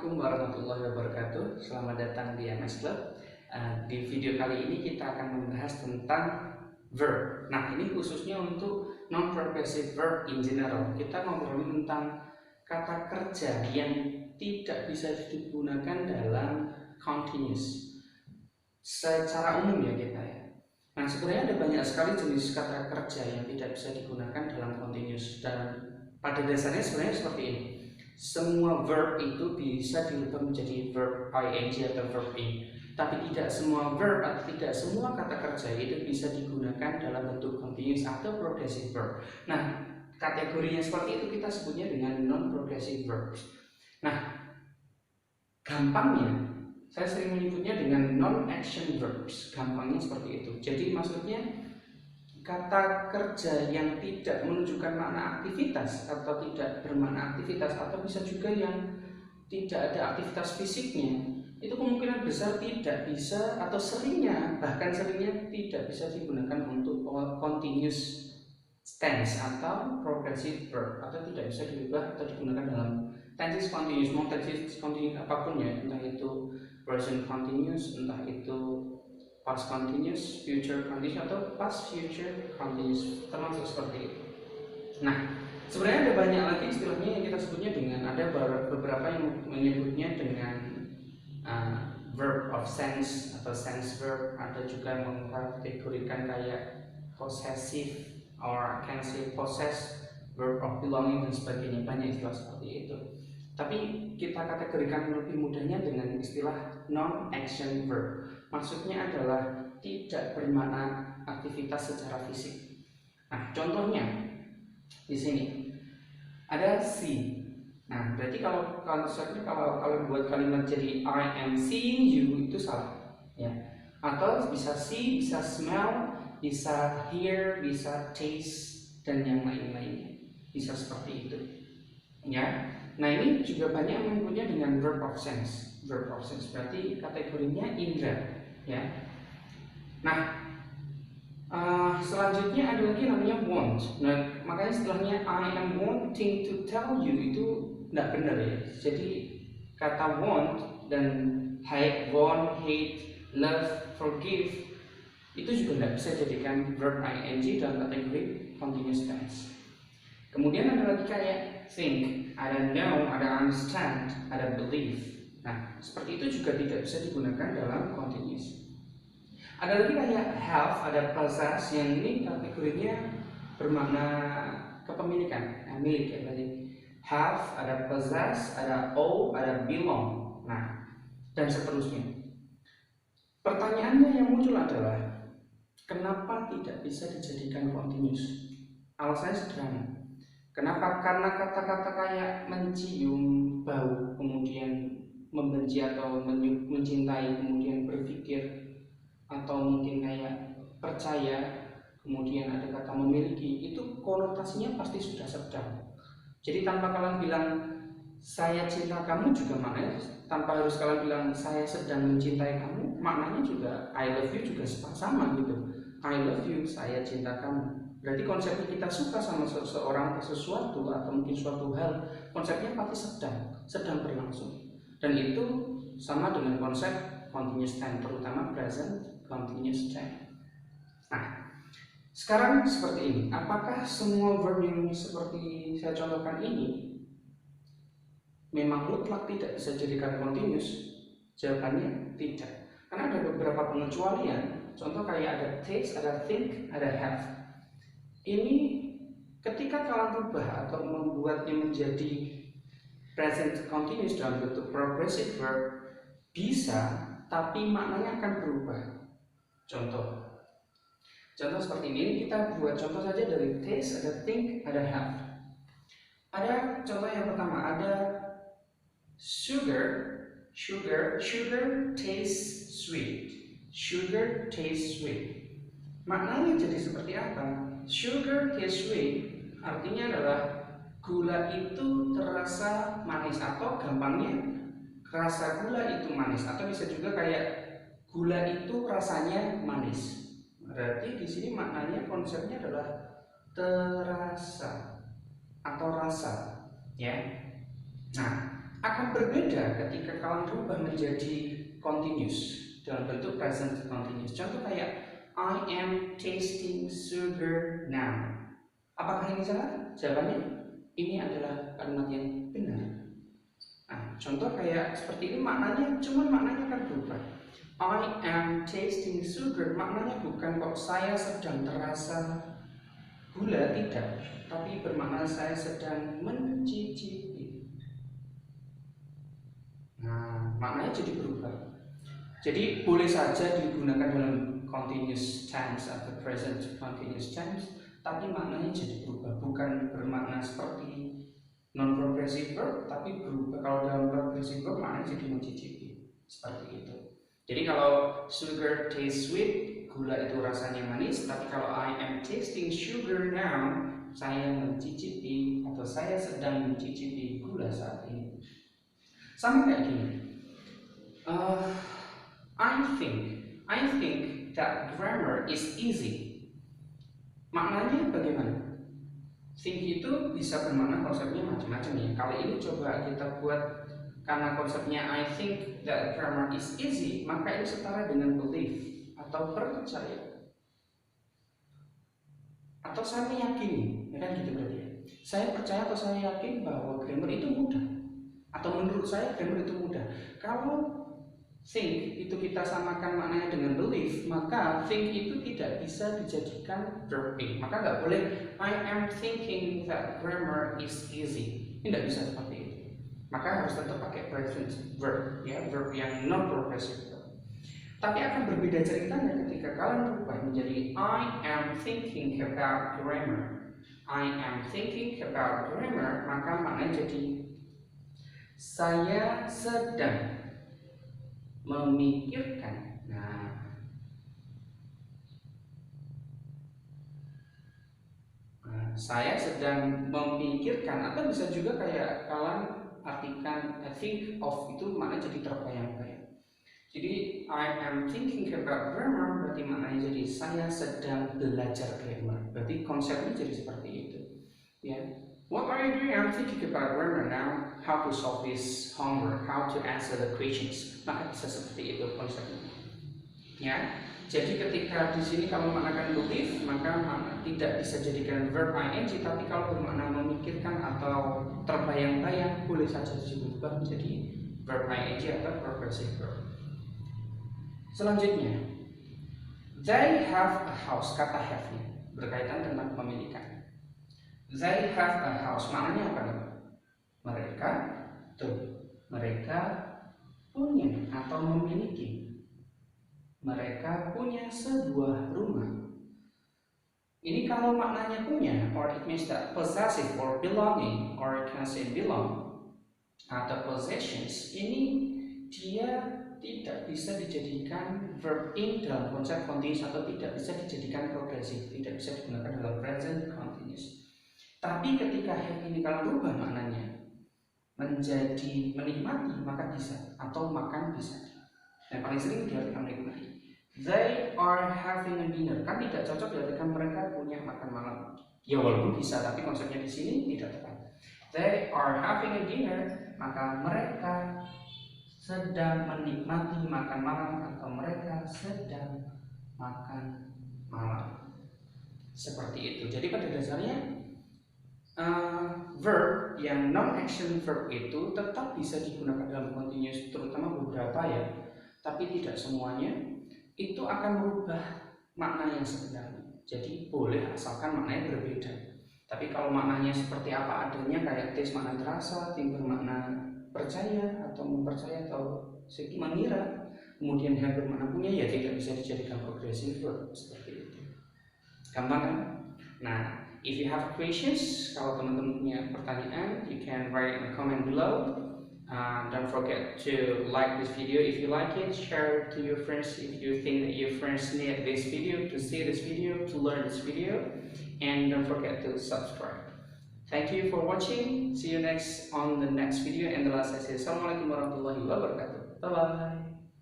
Assalamualaikum warahmatullahi wabarakatuh. Selamat datang di MS Club. Di video kali ini kita akan membahas tentang verb. Nah, ini khususnya untuk non-progressive verb in general. Kita ngobrolin tentang kata kerja yang tidak bisa digunakan dalam continuous secara umum ya kita ya. Nah, sebenarnya ada banyak sekali jenis kata kerja yang tidak bisa digunakan dalam continuous, dan pada dasarnya sebenarnya seperti ini. Semua verb itu bisa dirubah menjadi verb ing atau verb in, tapi tidak semua verb atau tidak semua kata kerja itu bisa digunakan dalam bentuk continuous atau progressive verb. Nah, kategorinya seperti itu kita sebutnya dengan non-progressive verbs. Nah, gampangnya saya sering menyebutnya dengan non-action verbs. Gampangnya seperti itu. Jadi maksudnya kata kerja yang tidak menunjukkan makna aktivitas atau tidak bermakna aktivitas, atau bisa juga yang tidak ada aktivitas fisiknya, itu kemungkinan besar tidak bisa, atau bahkan seringnya tidak bisa digunakan untuk continuous tense atau progressive verb, atau tidak bisa dirubah atau digunakan dalam tenses continuous, mau tenses continuous apapun ya, entah itu present continuous, entah itu past continuous, future continuous, atau past future continuous, termasuk seperti itu. Nah, sebenarnya ada banyak lagi istilahnya yang kita sebutnya dengan, ada beberapa yang menyebutnya dengan verb of sense atau sense verb. Ada juga yang mengkategorikan kayak possessive, or can say possess, verb of belonging dan sebagainya. Banyak istilah seperti itu. Tapi kita kategorikan lebih mudahnya dengan istilah non-action verb. Maksudnya adalah tidak bermakna aktivitas secara fisik. Nah, contohnya di sini ada see. Nah, berarti kalau konsepnya kalau buat kalimat jadi I am seeing you itu salah, ya. Atau bisa see, bisa smell, bisa hear, bisa taste, dan yang lain-lainnya. Bisa seperti itu, ya. Nah, ini juga banyak yang menyebutnya dengan verb of sense. Verb of sense berarti kategorinya indra, ya. Nah, selanjutnya ada lagi namanya want. Nah, makanya istilahnya I am wanting to tell you itu tidak benar ya. Jadi kata want dan hate, want, hate, love, forgive itu juga tidak bisa jadikan verb ing dalam kategori continuous tense. Kemudian ada lagi kayak think, ada know, ada understand, ada believe. Nah, seperti itu juga tidak bisa digunakan dalam continuous. Ada lagi kayak have, ada possess, yang ini kategorinya bermakna kepemilikan, milik ya berarti. Have, ada possess, ada owe, ada belong. Nah, dan seterusnya. Pertanyaannya yang muncul adalah kenapa tidak bisa dijadikan continuous? Alasannya sederhana. Kenapa? Karena kata-kata kayak mencium bau, kemudian membenci atau mencintai, kemudian berpikir, atau mungkin kayak percaya, kemudian ada kata memiliki, itu konotasinya pasti sudah sedang. Jadi tanpa kalian bilang saya cinta kamu juga maknanya, tanpa harus kalian bilang saya sedang mencintai kamu, maknanya juga I love you juga sama gitu. I love you, saya cinta kamu. Berarti konsepnya kita suka sama seseorang atau sesuatu atau mungkin suatu hal, konsepnya pasti sedang berlangsung. Dan itu sama dengan konsep continuous tense, terutama present continuous tense. Nah, sekarang seperti ini, apakah semua verb yang seperti saya contohkan ini memang mutlak tidak bisa dijadikan continuous? Jawabannya tidak, karena ada beberapa pengecualian. Contoh kayak ada taste, ada think, ada have. Ini ketika kalian rubah atau membuatnya menjadi present continuous dalam bentuk progressive verb bisa, tapi maknanya akan berubah. Contoh seperti ini, kita buat contoh saja dari taste, ada think, ada have. Ada contoh yang pertama, ada sugar tastes sweet. Sugar tastes sweet. Maknanya jadi seperti apa? Sugar tastes sweet artinya adalah gula itu terasa manis, atau gampangnya rasa gula itu manis, atau bisa juga kayak gula itu rasanya manis. Berarti di sini maknanya konsepnya adalah terasa atau rasa, ya. Nah, Akan berbeda ketika kalian rubah menjadi continuous dalam bentuk present continuous. Contoh kayak I am tasting sugar now. Apakah ini salah? Jawabannya ini adalah kalimat yang benar. Nah, contoh kayak seperti ini maknanya akan berubah. I am tasting sugar maknanya bukan kok saya sedang terasa gula, tidak, tapi bermakna saya sedang mencicipi. Nah, maknanya jadi berubah. Jadi boleh saja digunakan dalam continuous tense atau present continuous tense, tapi maknanya jadi berubah, bukan bermakna seperti non-progressive verb, tapi berubah. Kalau dalam progressive verb maknanya jadi mencicipi, seperti itu. Jadi kalau sugar tastes sweet, gula itu rasanya manis, tapi kalau I am tasting sugar now, saya mencicipi atau saya sedang mencicipi gula saat ini. Sama kayak gini. I think that grammar is easy. Maknanya bagaimana? Think itu bisa bermakna konsepnya macam-macam ya. Kali ini coba kita buat, karena konsepnya I think that grammar is easy, maka ini setara dengan believe atau percaya. Atau saya meyakini, ya kan gitu berarti ya. Saya percaya atau saya yakin bahwa grammar itu mudah. Atau menurut saya grammar itu mudah. Kalau think itu kita samakan maknanya dengan believe, maka think itu tidak bisa dijadikan verb A. Maka nggak boleh I am thinking that grammar is easy. Ini tidak bisa seperti itu. Maka harus tetap pakai present verb, ya, verb yang non progressive verb. Tapi akan berbeda ceritanya ketika kalian berubah menjadi I am thinking about grammar. I am thinking about grammar, maka maknanya jadi saya sedang memikirkan. Saya sedang memikirkan, atau bisa juga kayak kalian artikan think of itu maknanya jadi terbayang-bayang. Jadi I am thinking about grammar berarti maknanya jadi saya sedang belajar grammar. Berarti konsepnya jadi seperti itu. Ya. What are you doing? I'm thinking about grammar now. How to solve this homework? How to answer the questions? Maka bisa seperti itu konsepnya. Ya. Jadi ketika di sini kalau menggunakan believe, maka tidak bisa jadikan verb ing, tapi kalau bermakna memikirkan atau terbayang-bayang boleh saja diubah menjadi verb ing atau progressive verb. Selanjutnya, they have a house. Kata have berkaitan tentang pemilikan. They have a house, maknanya apa nih? Mereka punya atau memiliki. Mereka punya sebuah rumah. Ini kalau maknanya punya, or it means that possessive or belonging, or it can say belong atau possessions, ini dia tidak bisa dijadikan verb in dalam konsep continuous atau tidak bisa dijadikan progressive, tidak bisa digunakan dalam present continuous. Tapi ketika have ini kalau berubah maknanya menjadi menikmati, maka bisa, atau makan bisa. Yang paling sering diartikan menikmati. They are having a dinner. Kan tidak cocok diartikan mereka punya makan malam. Ya walaupun bisa, tapi konsepnya di sini tidak tepat. They are having a dinner, maka mereka sedang menikmati makan malam atau mereka sedang makan malam. Seperti itu. Jadi pada dasarnya verb yang non-action verb itu tetap bisa digunakan dalam continuous, terutama beberapa ya, tapi tidak semuanya. Itu akan merubah makna yang sebenarnya. Jadi boleh asalkan maknanya berbeda. Tapi kalau maknanya seperti apa adanya, kayak taste makna terasa, think bermakna percaya atau mempercaya atau mengira, kemudian have bermakna punya, ya tidak bisa dijadikan progressive verb seperti itu. Gampang kan? Nah, if you have questions, kalau teman-teman punya pertanyaan, you can write in the comment below. Don't forget to like this video if you like it, share it to your friends if you think that your friends need this video, to see this video, to learn this video, and don't forget to subscribe. Thank you for watching. See you on the next video. And the last I say, Assalamualaikum warahmatullahi wabarakatuh. Bye bye.